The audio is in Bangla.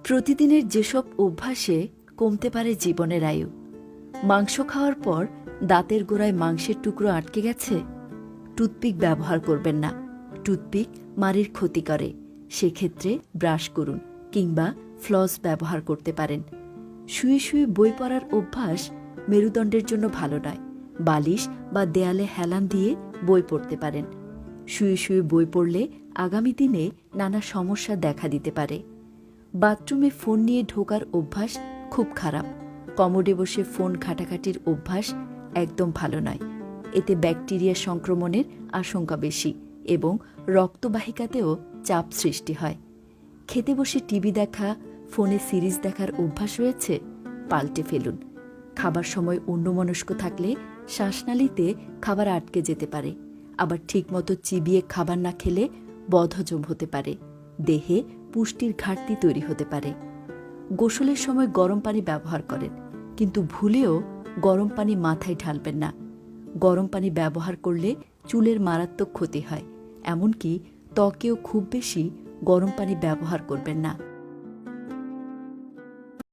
প্রতিদিনের যেসব অভ্যাসে কমতে পারে জীবনের আয়ু। মাংস খাওয়ার পর দাঁতের গোড়ায় মাংসের টুকরো আটকে গেছে? টুথপিক ব্যবহার করবেন না। টুথপিক মাড়ির ক্ষতি করে। সেক্ষেত্রে ব্রাশ করুন কিংবা ফ্লস ব্যবহার করতে পারেন। শুয়ে শুয়ে বই পড়ার অভ্যাস মেরুদণ্ডের জন্য ভালো নয়। বালিশ বা দেয়ালে হেলান দিয়ে বই পড়তে পারেন। শুয়ে শুয়ে বই পড়লে আগামী দিনে নানা সমস্যা দেখা দিতে পারে। বাথরুমে ফোন নিয়ে ঢোকার অভ্যাস খুব খারাপ। কমোডে বসে ফোন ঘাটাঘাটির অভ্যাস একদম ভালো নয়। এতে ব্যাকটেরিয়া সংক্রমণের আশঙ্কা বেশি এবং রক্তবাহিকাতেও চাপ সৃষ্টি হয়। খেতে বসে টিভি দেখা, ফোনে সিরিজ দেখার অভ্যাস রয়েছে? পাল্টে ফেলুন। খাবার সময় অন্যমনস্ক থাকলে শ্বাসনালীতে খাবার আটকে যেতে পারে। আবার ঠিকমতো চিবিয়ে খাবার না খেলে বদহজম হতে পারে। দেহে পুষ্টির ঘাটতি তৈরি হতে পারে। গোসলের সময় গরম পানি ব্যবহার করেন, কিন্তু ভুলেও গরম পানি মাথায় ঢালবেন না। গরম পানি ব্যবহার করলে চুলের মারাত্মক ক্ষতি হয়। এমনকি ত্বকেও খুব বেশি গরম পানি ব্যবহার করবেন না।